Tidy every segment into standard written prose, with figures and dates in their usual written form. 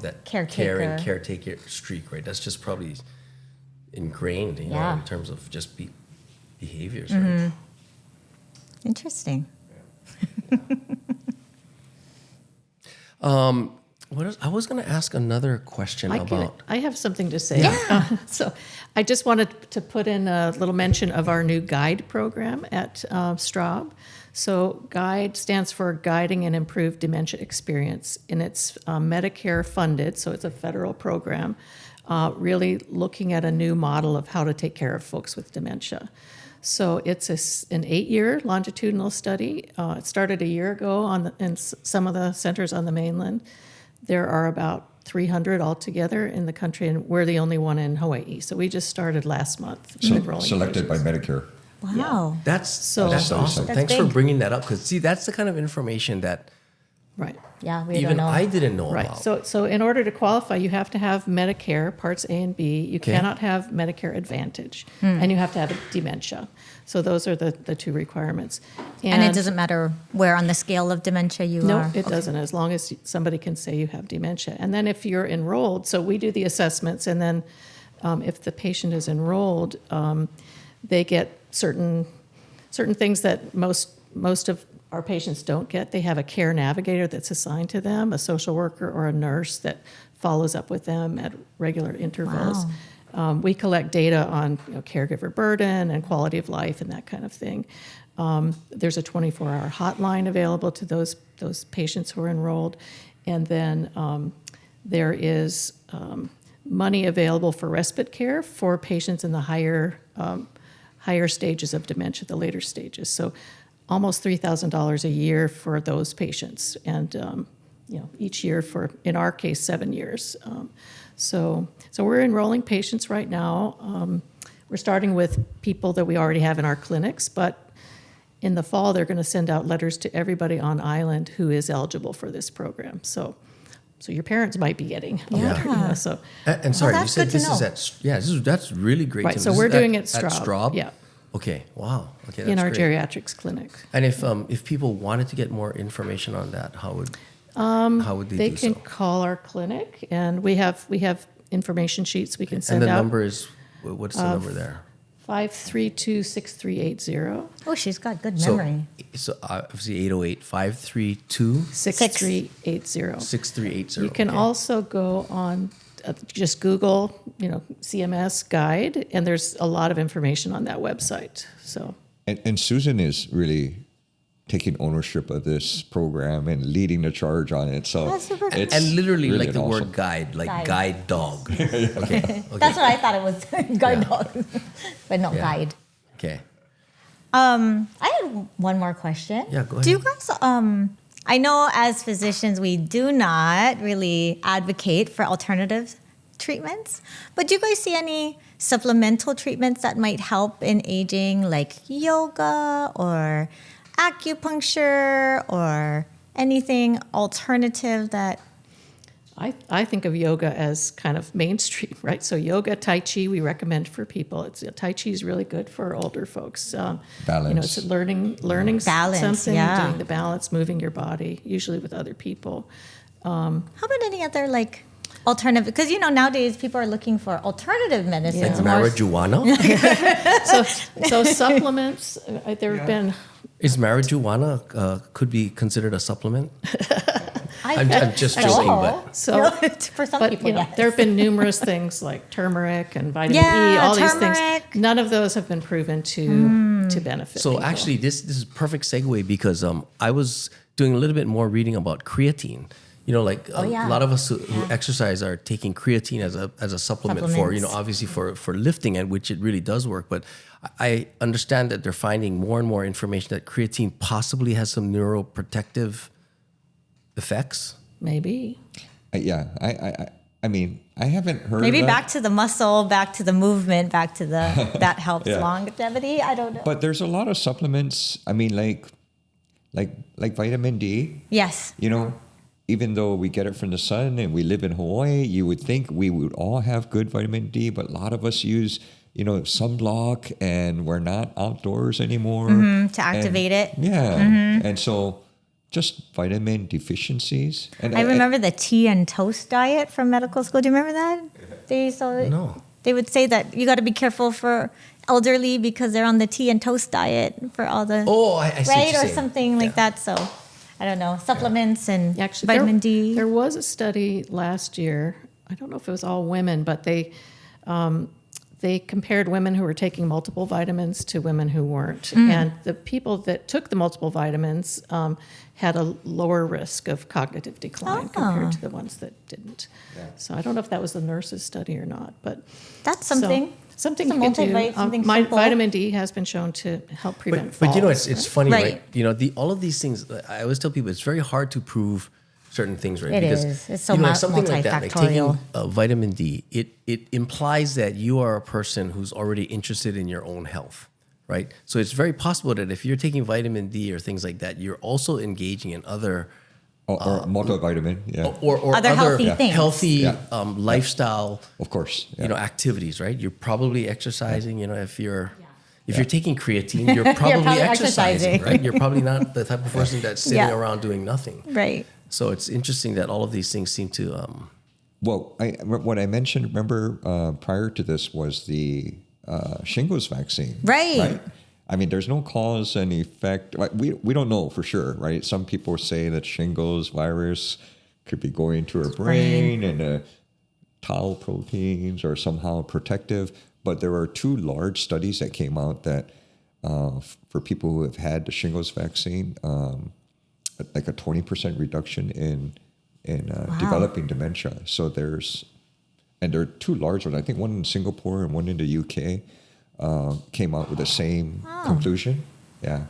that Caretaker. care and caretaker streak, right? That's just probably ingrained, you know, in terms of just behaviors, right? Interesting. What else? I was going to ask another question about. I have something to say. Yeah. So I just wanted to put in a little mention of our new GUIDE program at Straub. So GUIDE stands for Guiding an Improved Dementia Experience, and it's Medicare funded, so it's a federal program, really looking at a new model of how to take care of folks with dementia. So it's an 8-year longitudinal study. It started a year ago in some of the centers on the mainland. There are about 300 altogether in the country, and we're the only one in Hawaii. So we just started last month. So selected by Medicare. Wow. Yeah. That's awesome. That's Thanks big. for bringing that up, because see, that's the kind of information that Right. Yeah, we even don't know. I didn't know Right. about. So in order to qualify, you have to have Medicare Parts A and B. You cannot have Medicare Advantage, and you have to have dementia. So those are the two requirements. And it doesn't matter where on the scale of dementia you No, are. it doesn't, as long as somebody can say you have dementia. And then if you're enrolled, so we do the assessments, and then if the patient is enrolled, they get certain things that most of our patients don't get. They have a care navigator that's assigned to them, a social worker or a nurse that follows up with them at regular intervals. We collect data on caregiver burden and quality of life and that kind of thing. There's a 24-hour hotline available to those patients who are enrolled. And then there is money available for respite care for patients in the higher stages of dementia, the later stages. So almost $3,000 a year for those patients, and each year for, in our case, 7 years. So we're enrolling patients right now. We're starting with people that we already have in our clinics, but in the fall they're going to send out letters to everybody on island who is eligible for this program. So your parents might be getting a letter. So And sorry, you that's said good to this is know. that's really great. right. to know. So This we're is doing it at at Straub. Yeah. Okay. Wow. Okay. That's In our great. geriatrics clinic. And if people wanted to get more information on that, how would they They do can so? call our clinic, and we have information sheets we can And send the out. number is, what's the number there? 532-6380. Oh, she's got good So, memory. so obviously 808-532-6380. 6380. You can also go on, just Google, CMS Guide, and there's a lot of information on that website. So And Susan is really taking ownership of this program and leading the charge on it. So That's super cool. it's and literally really like the awesome. word guide, like Guide. guide dog. Okay. That's what I thought it was, guide Yeah. dog, but no, Yeah. guide. Okay. I had one more question. Yeah, go Do you ahead. guys, I know as physicians, we do not really advocate for alternative treatments, but do you guys see any supplemental treatments that might help in aging, like yoga or acupuncture or anything alternative that... I think of yoga as kind of mainstream, right? So yoga, Tai Chi, we recommend for people. Tai Chi is really good for older folks. Balance. It's learning Balance, something, yeah. doing the balance, moving your body, usually with other people. How about any other alternative? Because nowadays people are looking for alternative medicines. Yeah. more- Marijuana? So supplements, there have been... Is marijuana could be considered a supplement? I I'm just joking, but So, for some but people, yes. there have been numerous things like turmeric and vitamin Yeah, E, all these turmeric. things. None of those have been proven to benefit so people. actually this is perfect segue, because I was doing a little bit more reading about creatine. A lot of us who exercise are taking creatine as a supplement for, Supplements. obviously for lifting, and which it really does work. But I understand that they're finding more and more information that creatine possibly has some neuroprotective effects. Maybe. I mean, I haven't heard Maybe of that, back to the muscle, back to the movement, back to that helps Yeah. longevity. I don't know. but there's a lot of supplements. I mean, like vitamin D. Yes. Even though we get it from the sun and we live in Hawaii, you would think we would all have good vitamin D, but a lot of us use, sunblock, and we're not outdoors anymore. To activate it. Yeah. Mm-hmm. And so just vitamin deficiencies. And I remember the tea and toast diet from medical school. Do you remember that? No. They would say that you got to be careful for elderly because they're on the tea and toast diet for all the Oh, I see what right you're or saying. something like that. So I don't know, supplements and Actually, vitamin D. There was a study last year. I don't know if it was all women, but they compared women who were taking multiple vitamins to women who weren't. And the people that took the multiple vitamins had a lower risk of cognitive decline compared to the ones that didn't. So I don't know if that was the nurses' study or not, but That's something. something Some you can do. multivite, something simple. Vitamin D has been shown to help prevent But you know, falls. it's funny, Right. right? You know, all of these things. I always tell people it's very hard to prove certain things, right? It because is. It's so like something like that, like multifactorial. taking vitamin D, it implies that you are a person who's already interested in your own health, right? So it's very possible that if you're taking vitamin D or things like that, you're also engaging in other or multivitamin, yeah. or Other healthy things. healthy Yeah. lifestyle, Of course. Yeah. you know, activities, right? You're probably exercising. You know, if you're taking creatine, you're probably, probably exercising, exercising. right? You're probably not the type of person that's sitting Yeah. around doing nothing. Right. So it's interesting that all of these things seem to. Well, what I mentioned, remember, prior to this was the shingles vaccine. Right. I mean, there's no cause and effect. Like, we don't know for sure, right? Some people say that shingles virus could be going to our brain and tau proteins are somehow protective. But there are 2 large studies that came out that for people who have had the shingles vaccine, like a 20% reduction in developing dementia. So there are 2 large ones. I think one in Singapore and one in the UK came out with the same conclusion. Yeah,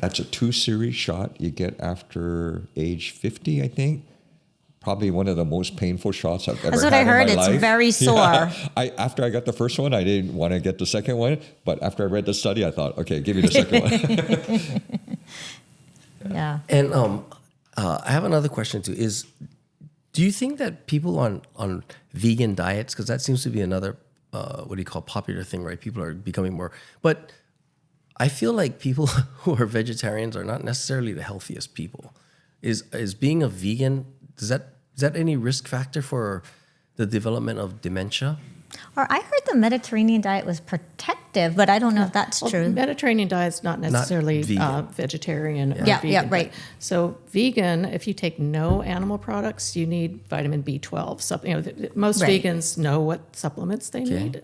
that's a 2-series shot you get after age 50, I think. Probably one of the most painful shots I've ever That's what had I heard. in my It's life. very sore. Yeah. After I got the first one, I didn't want to get the second one. But after I read the study, I thought, okay, give me the second one. Yeah. And I have another question too. Do you think that people on vegan diets, because that seems to be another popular thing, right? People are becoming more. But I feel like people who are vegetarians are not necessarily the healthiest people. Is being a vegan, is that any risk factor for the development of dementia? Or I heard the Mediterranean diet was protective, but I don't know if that's Well, true. Mediterranean diet's not necessarily vegan. vegetarian or Yeah, vegan. yeah, right. So vegan, if you take no animal products, you need vitamin B12. Most Right. vegans know what supplements they need.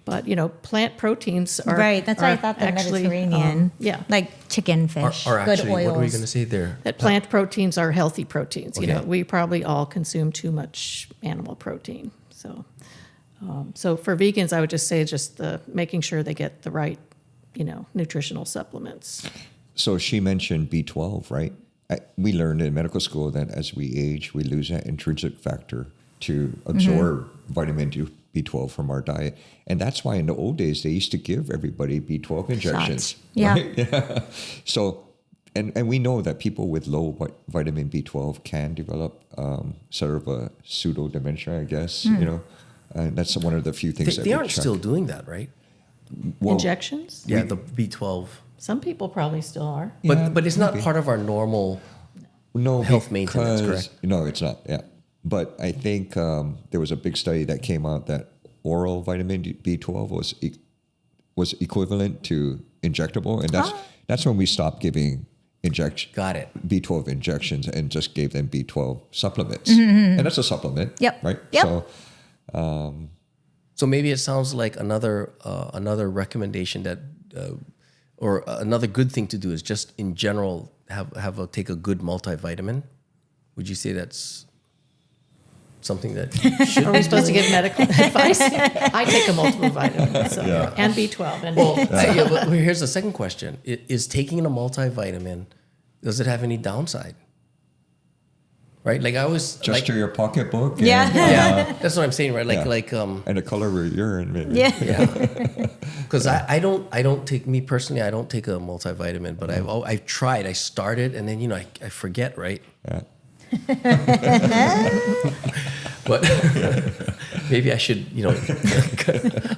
But plant proteins are Right. That's why I are thought the actually, Mediterranean. yeah. Like chicken, fish, Or good actually, oils. what were you going to say there? That plant proteins are healthy proteins. Okay. We probably all consume too much animal protein. So for vegans, I would just say making sure they get the right, nutritional supplements. So she mentioned B12, right? We learned in medical school that as we age, we lose that intrinsic factor to absorb vitamin B12 from our diet. And that's why in the old days, they used to give everybody B12 injections. Shots. Yeah. Right? Yeah. So, and we know that people with low vitamin B12 can develop sort of a pseudo dementia, I guess, And that's one of the few things that They we aren't check. still doing that, right? Well, Injections? Yeah, the B12. Some people probably still are. But it's not part of our normal. No, health maintenance, because- correct? No, it's not. Yeah, but I think there was a big study that came out that oral vitamin B12 was equivalent to injectable, and that's when we stopped giving Got it. B12 injections and just gave them B12 supplements, and that's a supplement. Yep. Right. Yep. So So maybe it sounds like another recommendation that, or another good thing to do is just in general take a good multivitamin. Would you say that's something that should? Are we supposed to give medical advice? I take a multiple vitamin and B12. And Well, here's the second question: Is taking a multivitamin, does it have any downside? Right, like I always just to your pocketbook. Yeah. And, yeah, that's what I'm saying, right? Like yeah. And the color of your urine, maybe. Yeah. Because I don't take, me personally, I don't take a multivitamin, but I've tried. I started, and then I forget, right? Yeah. But maybe I should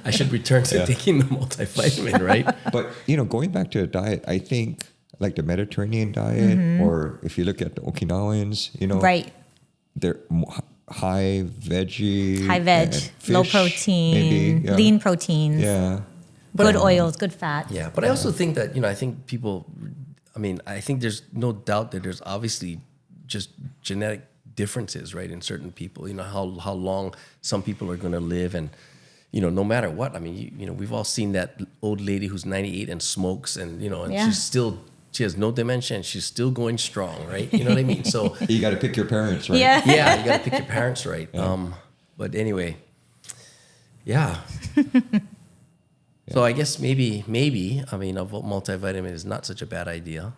I should return to taking the multivitamin, right? But going back to the diet, I think like the Mediterranean diet, or if you look at the Okinawans, Right. they're high veggie, High veg, and low fish, protein, maybe, yeah. lean proteins, Yeah. good oils, good fats. Yeah, but I also think that I think people. I mean, I think there's no doubt that there's obviously just genetic differences, right, in certain people. How long some people are going to live, and no matter what. I mean, we've all seen that old lady who's 98 and smokes, and and Yeah. she has no dementia, and she's still going strong, right? You know what I mean? So You got to pick your parents, right? Yeah. yeah, you got to pick your parents right. But anyway, yeah. So I guess maybe, I mean, a multivitamin is not such a bad idea,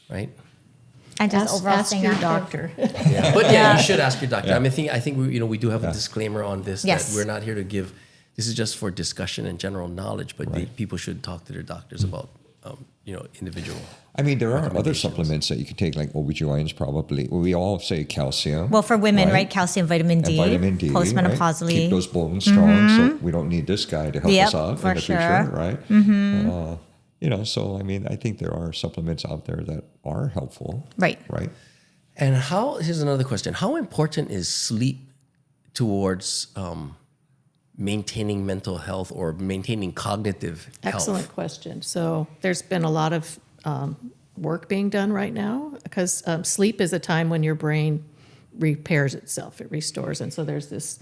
right? And just overall Ask staying your active. doctor. Yeah, but you should ask your doctor. Yeah. I mean, I think we do have a disclaimer on this Yes. that we're not here to give. This is just for discussion and general knowledge, but people should talk to their doctors about individual. I mean, there are other recommendations. supplements that you could take, like OBGYNs probably. Well, we all say calcium. Well, for women, right? Calcium, vitamin D, And vitamin D, postmenopausally. right? Keep those bones strong, so we don't need this guy to help Yep, us out for in the sure. future, right? So I mean, I think there are supplements out there that are helpful, Right. right? And here's another question: how important is sleep towards maintaining mental health or maintaining cognitive Excellent health? question. So there's been a lot of work being done right now because sleep is a time when your brain repairs itself, it restores. And so there's this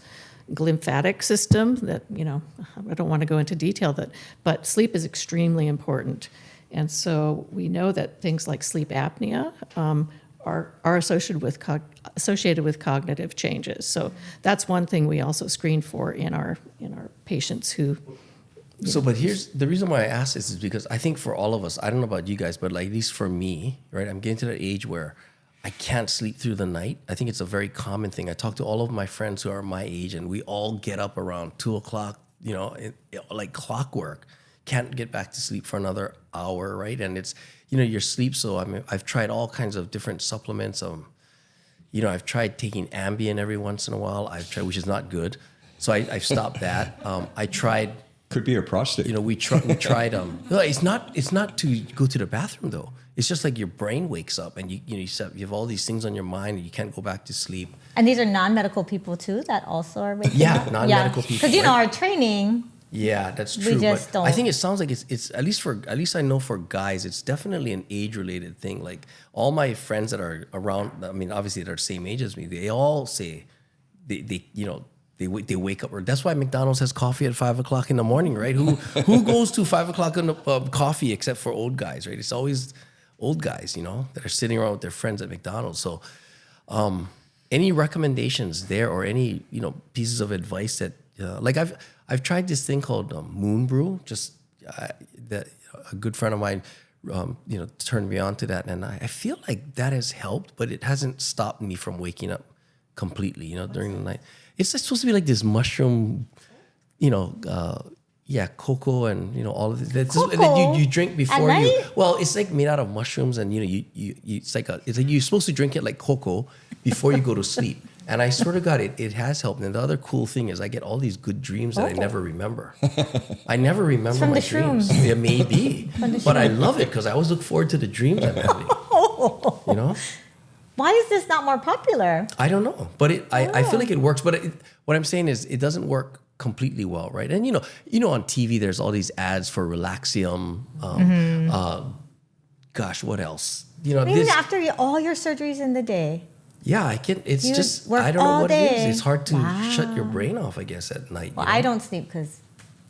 glymphatic system that, I don't want to go into detail, but sleep is extremely important. And so we know that things like sleep apnea are associated with cognitive changes. So that's one thing we also screen for in our patients who. So, but here's the reason why I ask this is because I think for all of us, I don't know about you guys, but like at least for me, right, I'm getting to that age where I can't sleep through the night. I think it's a very common thing. I talk to all of my friends who are my age, and we all get up around 2:00, like clockwork. Can't get back to sleep for another hour, right? And it's your sleep. So I mean, I've tried all kinds of different supplements. I've tried taking Ambien every once in a while. Which is not good. So I've stopped that. I tried. Could be a prostate. We tried. No, it's not to go to the bathroom though. It's just like your brain wakes up and you have all these things on your mind and you can't go back to sleep. And these are non-medical people too that also are waking Yeah, up? non-medical people, Because right? our training, Yeah, that's true. just but I don't- think it sounds like it's at least I know for guys, it's definitely an age-related thing. Like all my friends that are around, I mean, obviously they're the same age as me. They all say they wake up. Or that's why McDonald's has coffee at 5:00 in the morning, right? Who goes to 5:00 in the coffee except for old guys, right? It's always old guys, that are sitting around with their friends at McDonald's. So, any recommendations there, or any pieces of advice that like I've tried this thing called Moon Brew. Just that a good friend of mine, turned me on to that, and I feel like that has helped, but it hasn't stopped me from waking up completely. During the night. It's supposed to be like this mushroom, cocoa and all of this. Cocoa? You drink before At you. night? Well, it's like made out of mushrooms, and it's like you're supposed to drink it like cocoa before you go to sleep. And I swear to God, it has helped. And the other cool thing is I get all these good dreams that I never remember. I never remember from my the dreams. shrooms. It may be, but I love it because I always look forward to the dreams I'm having. why is this not more popular? I don't know, but I feel like it works. But what I'm saying is it doesn't work completely well, right? And on TV there's all these ads for Relaxium. Gosh, what else? Even after all your surgeries in the day. Yeah, I can. It's You just work I don't know all what it day. is. It's hard to shut your brain off, I guess, at night. Well, I don't sleep because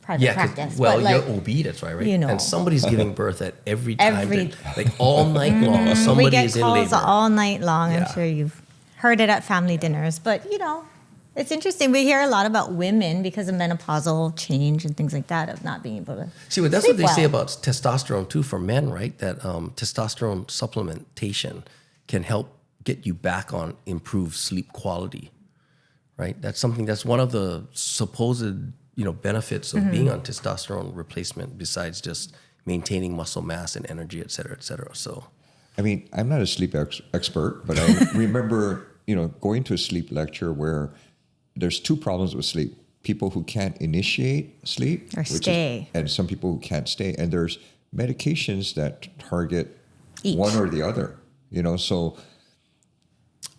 private practice. Well, but you're OB, that's right, right? you know. And somebody's giving birth at every time, Every- like all night long. we Somebody get is in calls labor. all night long. Yeah. I'm sure you've heard it at family dinners. But, it's interesting. We hear a lot about women because of menopausal change and things like that of not being able to See, but that's sleep what they say well. about testosterone too for men, right? That testosterone supplementation can help get you back on improved sleep quality, right? That's one of the supposed benefits of being on testosterone replacement, besides just maintaining muscle mass and energy, et cetera, et cetera. So, I mean, I'm not a sleep expert, but I remember, going to a sleep lecture where there's two problems with sleep. People who can't initiate sleep. Or stay. And some people who can't stay. And there's medications that target Each. one or the other. So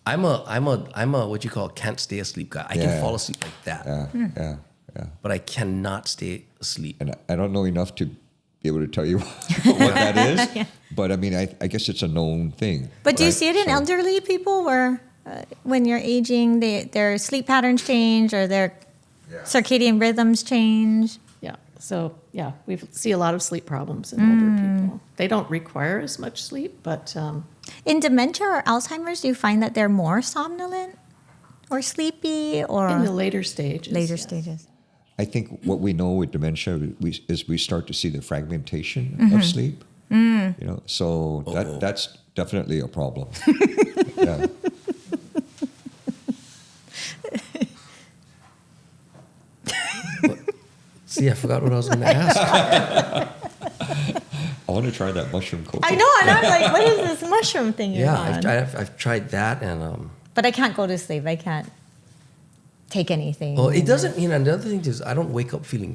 I'm a what you call can't stay asleep guy. I can fall asleep like that, yeah. but I cannot stay asleep. And I don't know enough to be able to tell you what that is. But I mean, I guess it's a known thing. But do you right? see it in So- elderly people where when you're aging, their sleep patterns change or their circadian rhythms change? Yeah. So, yeah, we see a lot of sleep problems in older people. They don't require as much sleep, but In dementia or Alzheimer's, do you find that they're more somnolent or sleepy or in the later stages. later yes. stages? I think what we know with dementia is we start to see the fragmentation of sleep. So that's definitely a problem. Yeah. See, I forgot what I was going to ask. I want to try that mushroom coconut. I know, and I'm like, what is this mushroom thing you're Yeah, on? I've tried that, and But I can't go to sleep. I can't take anything. well, it doesn't. Another thing is I don't wake up feeling